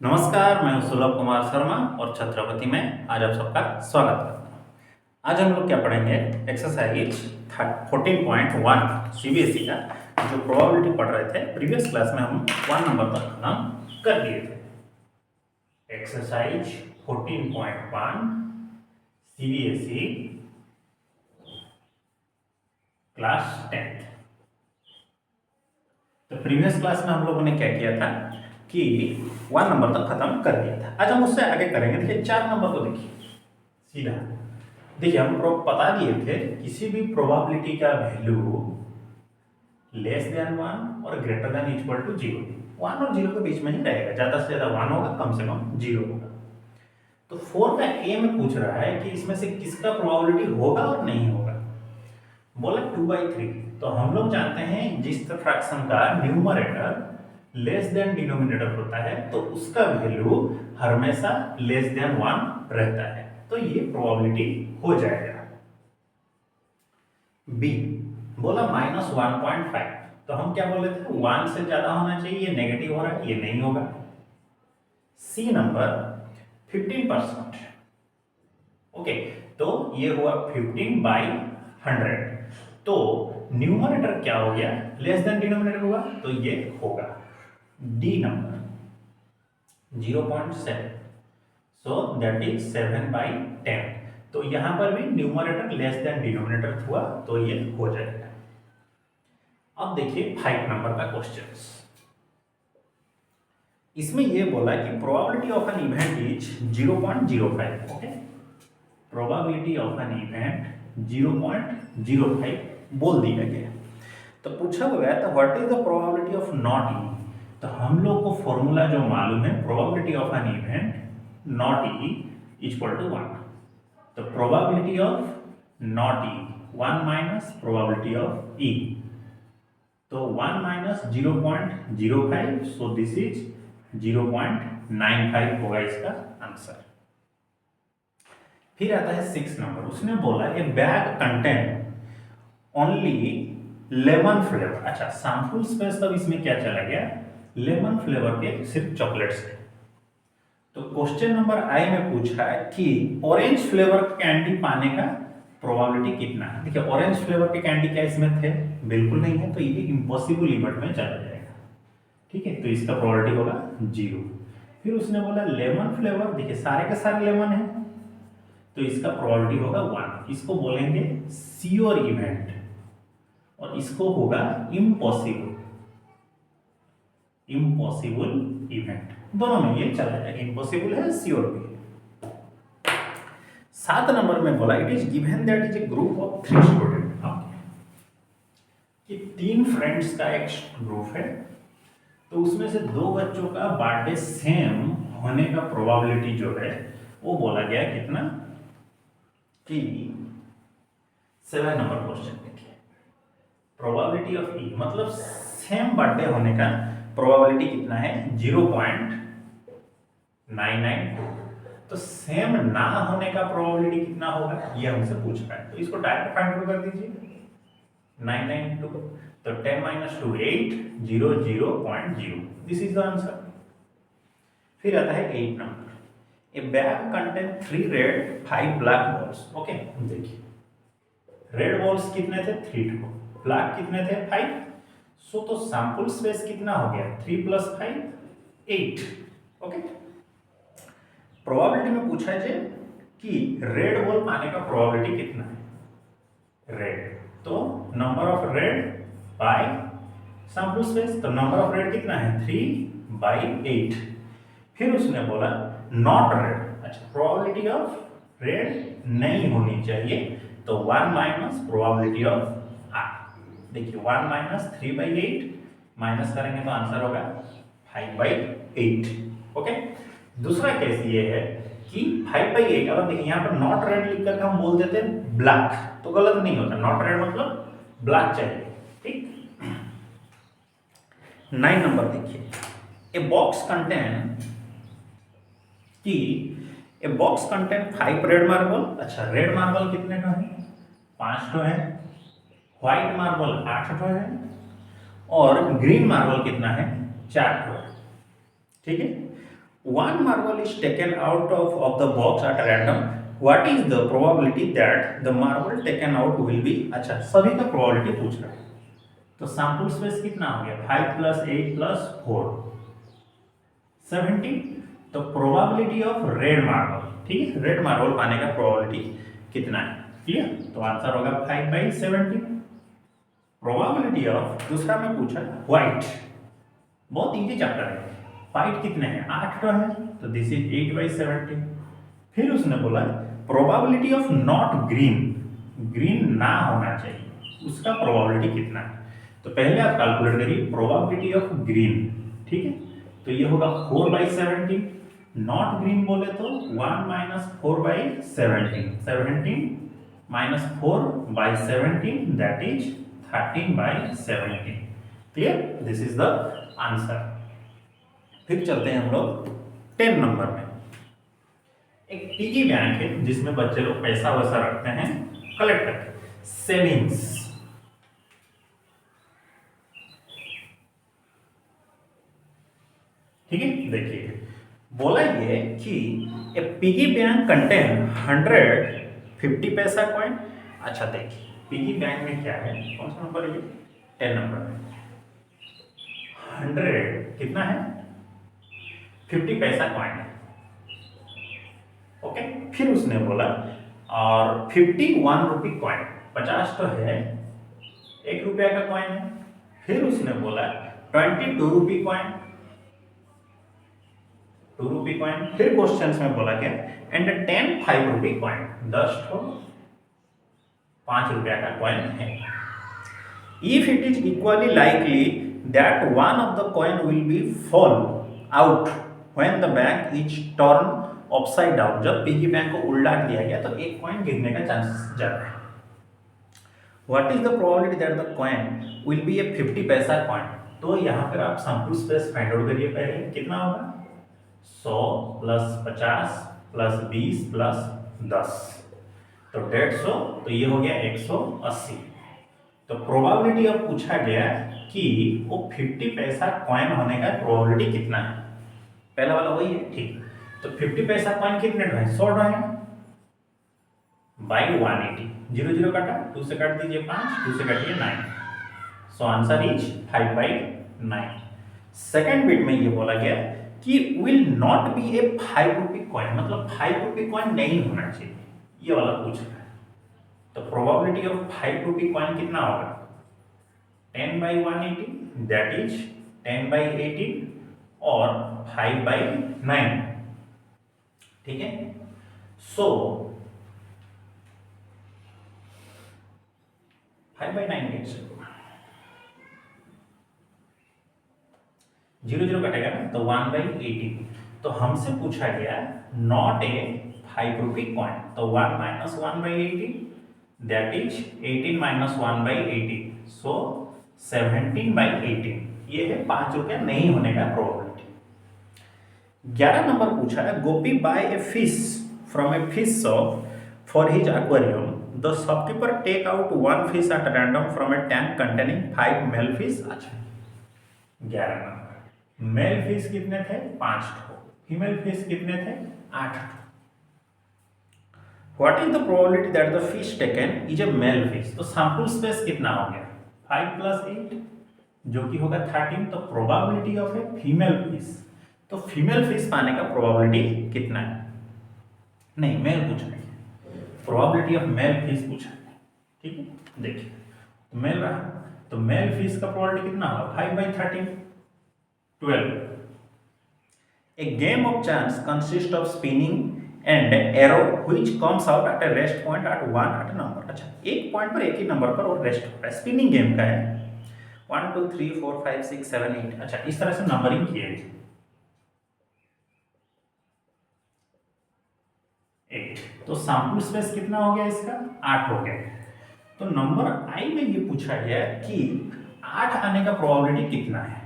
नमस्कार, मैं हूं सुलभ कुमार शर्मा और छत्रपति में आज आप सबका स्वागत करता हूं। आज हम लोग क्या पढ़ेंगे? एक्सरसाइज 14.1 सीबीएसई का जो प्रोबेबिलिटी पढ़ रहे थे। प्रीवियस क्लास में हम 1 नंबर तक खत्म कर दिए थे। Exercise 14.1 CBSE class 10। तो प्रीवियस क्लास में हम लोगों ने क्या किया था कि 1 नंबर तक खत्म कर दिया था। आज हम उससे आगे करेंगे। देखिए 4 नंबर को देखिए सीधा। देखिए हम बता दिए थे किसी भी प्रोबेबिलिटी का वैल्यू लेस देन 1 और ग्रेटर देन इक्वल टू 0। 1 और 0 के बीच में ही रहेगा, ज्यादा से ज्यादा 1 होगा, कम से कम 0 होगा। तो 4 का ए में पूछ रहा है कि इसमें से किसका प्रोबेबिलिटी होगा और नहीं होगा। बोला 2/3। तो हम लोग जानते हैं जिस फ्रैक्शन का न्यूमरेटर लेस देन डिनोमिनेटर होता है तो उसका वैल्यू हमेशा लेस देन 1 रहता है, तो ये प्रोबेबिलिटी हो जाएगा। बी बोला -1.5। तो हम क्या बोले थे? 1 से ज्यादा होना चाहिए, ये नेगेटिव हो रहा है, ये नहीं होगा। सी नंबर 15%। ओके, तो ये हुआ 15/100। तो न्यूमरेटर क्या हो गया? लेस देन डिनोमिनेटर हुआ, तो ये होगा। D number 0.7, so that is 7/10। तो यहां पर भी न्यूमरेटर लेस देन डिनोमिनेटर हुआ, तो ये हो जाएगा। अब देखिए 5 नंबर का क्वेश्चन। इसमें ये बोला कि probability of an event is 0.05। Okay, probability of an event 0.05 बोल दिया गया। तो पूछा गया था what is the probability of not E. तो हम लोग को फॉर्मूला जो मालूम है, probability of an event not E equal to 1। तो probability of not E 1 minus probability of E. तो 1 माइनस 0.05, सो दिस इज 0.95 होगा इसका आंसर। फिर आता है 6 नंबर। उसने बोला ए bag contain only lemon flavour. अच्छा, सैंपल स्पेस तब इसमें क्या चला गया? लेमन फ्लेवर के सिर्फ चॉकलेट्स है। तो क्वेश्चन नंबर आई में पूछा है कि ऑरेंज फ्लेवर कैंडी पाने का प्रोबेबिलिटी कितना है। देखिए ऑरेंज फ्लेवर के कैंडी क्या इसमें थे? बिल्कुल नहीं है, तो ये इम्पॉसिबल इवेंट में चला जाएगा। ठीक है, तो इसका प्रोबेबिलिटी होगा 0। फिर उसने बोला लेमन फ्लेवर, देखिए सारे के सारे लेमन है, तो इसका प्रोबेबिलिटी होगा 1। इसको बोलेंगे श्योर इवेंट और इसको होगा इम्पॉसिबल इवेंट। दोनों में ये चला जाएगा, इम्पॉसिबल है, श्योर भी है। 7 नंबर में बोला it is given that is a group of 3 student. कि 3 फ्रेंड्स का एक ग्रुप है, तो उसमें से 2 बच्चों का बर्थडे सेम होने का प्रोबेबिलिटी जो है वो बोला गया कितना कि 7 नंबर क्वेश्चन देखिए। प्रोबेबिलिटी ऑफ ई मतलब सेम बर्थडे होने का प्रोबेबिलिटी कितना है? 0.992। तो सेम ना होने का प्रोबेबिलिटी कितना होगा ये हमसे पूछ रहा है, तो इसको डायरेक्ट फाइंड आउट कर दीजिए। 992, तो 10 - 2 8, 0 0.0, दिस इज द आंसर। फिर आता है 8 नंबर। ए bag contain 3 red 5 black balls. Okay, देखिए रेड बॉल्स कितने थे? 3 टू, ब्लैक कितने थे? 5। सो तो सैंपल स्पेस कितना हो गया? 3 + 5 8। ओके, प्रोबेबिलिटी में पूछा है कि रेड बॉल पाने का प्रोबेबिलिटी कितना है? रेड, तो number of red bye sample space, तो नंबर ऑफ रेड कितना है? 3/8। फिर उसने बोला नॉट रेड। अच्छा, प्रोबेबिलिटी ऑफ रेड नहीं होनी चाहिए, तो 1 माइनस प्रोबेबिलिटी ऑफ आर। देखिए 1 माइनस 3/8 माइनस करेंगे तो आंसर होगा 5/8। ओके, दूसरा केस ये है कि 5/8, अगर देखिए यहाँ पर नॉट रेड लिख करके हम बोल देते हैं ब्लैक, तो गलत नहीं होता। नॉट रेड मतलब ब्लैक चाहिए। ठीक, 9 नंबर देखिए। ए बॉक्स कंटेन कि a box contain 5 red marble. अच्छा, रेड मार्बल कितने का है? 5 ठो है। व्हाइट मार्बल 8 ठो है और ग्रीन मार्बल कितना है? 4 ठो है। ठीक है, one marble is taken out of the box at random, what is the probability that the marble taken out will be, अच्छा सभी का probability पूछ रहा है, तो सैंपल स्पेस कितना हो गया 5 + 8 + 4 17, तो प्रोबेबिलिटी ऑफ रेड मार्बल, ठीक है, रेड मार्बल पाने का प्रोबेबिलिटी कितना है, क्लियर, तो आंसर होगा 5/17। प्रोबेबिलिटी ऑफ दूसरा में पूछा व्हाइट, बहुत इजी चैप्टर है, व्हाइट कितने हैं 8 तो है, तो दिस इज 8/17। फिर उसने बोला probability of not green, green ना होना चाहिए, उसका प्रोबेबिलिटी कितना है, तो पहले आप कैलकुलेट करिए प्रोबेबिलिटी ऑफ ग्रीन, ठीक है, तो ये होगा 4/17, नॉट ग्रीन बोले तो 1 - 4/17, 17 - 4/17 that is 13/17, clear, this is the answer. फिर चलते हैं हम लोग 10 नंबर में। एक पिगी बैंक है जिसमें बच्चे लोग पैसा वैसा रखते हैं कलेक्ट करके, सेविंग्स, ठीक है, देखिए बोला ये कि ए पिगी बैंक कंटेन 150 पैसा कॉइन, अच्छा देखिए पिगी बैंक में क्या है, कौन सा नंबर है ये 10 नंबर है, 100 कितना है 50 पैसा कॉइन है, ओके, फिर उसने बोला और 51 रुपी कॉइन, 50 तो है, 1 रुपया का कॉइन है, फिर उसने बोला 22 रुपी कॉइन, 2 रुपी कॉइन, फिर क्वेश्चंस में बोला क्या एंड 10 5 रुपी कॉइन, 10 तो 5 रुपया का कॉइन है। If it is equally likely that one of the coin will B fall out when the bank is turn upside down, जब पिगी बैंक को उल्टा दिया गया तो एक कॉइन गिरने का चांसेस ज्यादा है। What is the probability that the coin will be a 50 paisa coin, तो यहाँ पर आप सैंपल स्पेस फाइंड आउट करिए, पहले कितना होगा 100 + 50 + 20 + 10, तो 150, तो ये हो गया 180, तो प्रोबेबिलिटी अब पूछा गया कि वो 50 पैसा कॉइन होने का प्रोबेबिलिटी कितना है, पहला वाला वही है, ठीक, तो 50 पैसा कॉइन कितने है 100 है बाई 180, 0 0 काटा, 2 से काट दीजिए 5, 2 से काटिए 9, so answer is 5/9। Second bit में ये बोला गया कि will not be A 5 rupee coin, मतलब 5 रुपी कॉइन नहीं होना चाहिए, ये वाला पूछ रहा है, तो प्रोबेबिलिटी ऑफ 5 रुपी कॉइन कितना होगा 10/180 दैट इज 10/18 और 5/9, ठीक है, सो 5/9 कैसे होगा, 0 0 कटेगा ना, तो 1/18, तो हमसे पूछा गया नॉट ए 5 रुपी कॉइन, तो 1 - 1/18 दैट इज 18 - 1/18, सो 17/18, ये है 5 रुपया नहीं होने का प्रोबेबिलिटी। 11 नंबर पूछा है Gopi buy a fish from a fish shop for his aquarium, the shopkeeper take out 1 fish at random from a tank containing 5 male fish, अच्छा 11 नंबर, मेल फिश कितने थे 5 ठो, फीमेल फिश कितने थे 8 ठो। What is the probability that the fish taken is a male fish, तो sample space कितना हो गया 5 + 8 जो कि होगा 13, तो probability of a female fish, तो फीमेल फिश पाने का प्रोबेबिलिटी कितना है, नहीं मेल पूछा है, प्रोबेबिलिटी ऑफ मेल फिश पूछा है, ठीक है, देखिए तो मेल रहा, तो मेल फिश का प्रोबेबिलिटी कितना होगा 5/13 12। A game of chance consists of spinning and arrow which comes out at a rest point at one at a number, अच्छा एक पॉइंट पर एक ही नंबर पर और रेस्ट होता है, स्पिनिंग गेम का है, 1 2 3 4 5 6 7 8, अच्छा इस तरह से नंबरिंग किए गए 8, तो सैंपल स्पेस कितना हो गया इसका 8 हो गया, तो नंबर आई में ये पूछा गया कि 8 आने का प्रोबेबिलिटी कितना है,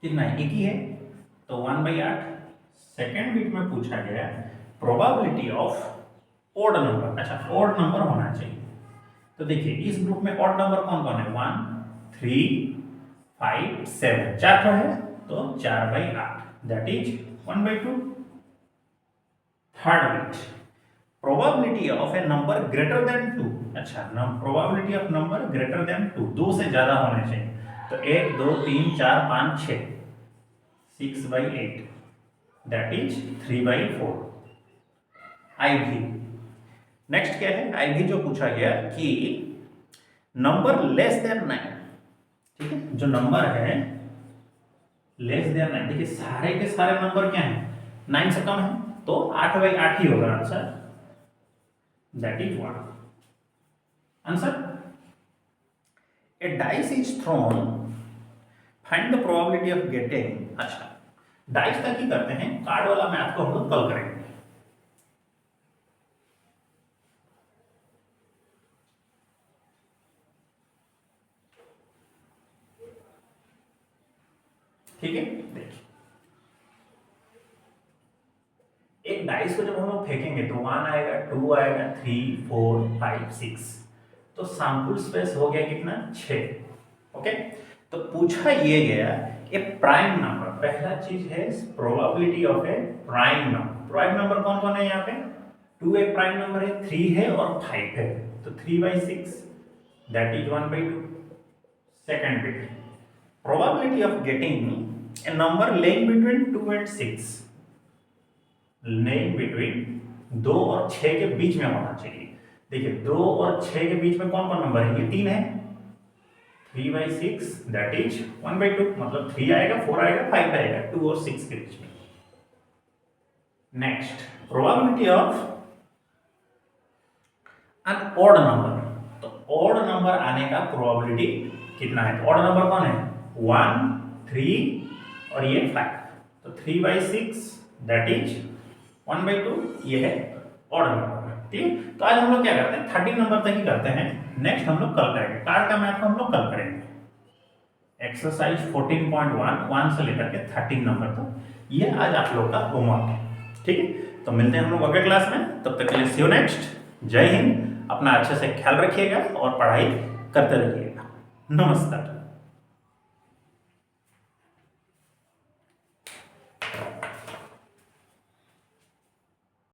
कितना है एक ही है, तो 1/8। सेकेंड बिट में पूछा गया प्रोबेबिलिटी ऑफ ऑड नंबर, अच्छा ऑड नंबर होना चाहिए, तो देखिए इस ग्रुप में ऑड नंबर कौन कौन है 1 3 5 7, 4 तो है, तो 4/8 that is 1/2। Third bit, probability of A number greater than 2। अच्छा, probability of number greater than 2, 2 से ज्यादा होने चाहिए। तो 1 2 3 4 5 6, 6/8 दैट इज 3/4। आई भी, नेक्स्ट क्या है, आई भी जो पूछा गया कि नंबर लेस देन 9, ठीक है, जो नंबर है लेस देन 9, देखिए सारे के सारे नंबर क्या हैं, 9 से कम है, तो 8/8 ही होगा answer, that is 1। Answer, A dice is throne, find the probability of getting. अच्छा, डाइस का की करते हैं, कार्ड वाला मैथ को हम लोग कल करेंगे। ठीक है, देखिए एक डाइस को जब हम लोग फेंकेंगे तो 1 आएगा, 2 आएगा, 3 4 5 6, तो सैंपल स्पेस हो गया कितना, 6। ओके, तो पूछा ये गया ए प्राइम नंबर, पहला चीज है probability of A prime number. Prime number कौन कौन है यहाँ पे, 2 एक प्राइम नंबर है, 3 है और 5 है, तो 3/6 that is 1/2। Second bit, probability of getting a number laying between 2 and 6, laying between 2 और 6 के बीच में होना चाहिए। देखिए 2 और 6 के बीच में कौन कौन नंबर है, ये 3 है, 3/6 दैट इज 1/2, मतलब 3 आएगा, 4 आएगा, 5 आएगा, 2 और 6 के बीच में। Next, probability of an odd number, तो ऑड नंबर आने का प्रोबेबिलिटी कितना है, तो ऑड नंबर कौन है, 1 3 और ये 5, तो 3/6 दैट इज 1/2, ये है ऑड नंबर। ठीक, तो आज हम लोग क्या करते हैं, 13 नंबर तक ही करते हैं, नेक्स्ट हम लोग कल करेंगे, कार्ड का मैथ हम लोग कल करेंगे। एक्सरसाइज 14.1 1 से लेकर के 13 नंबर तक, ये आज आप लोग का होमवर्क है। ठीक है, तो मिलते हैं हम लोग अगले क्लास में, तब तक के लिए सी यू नेक्स्ट। जय हिंद, अपना अच्छे से ख्याल रखिएगा और पढ़ाई करते रहिएगा। नमस्कार।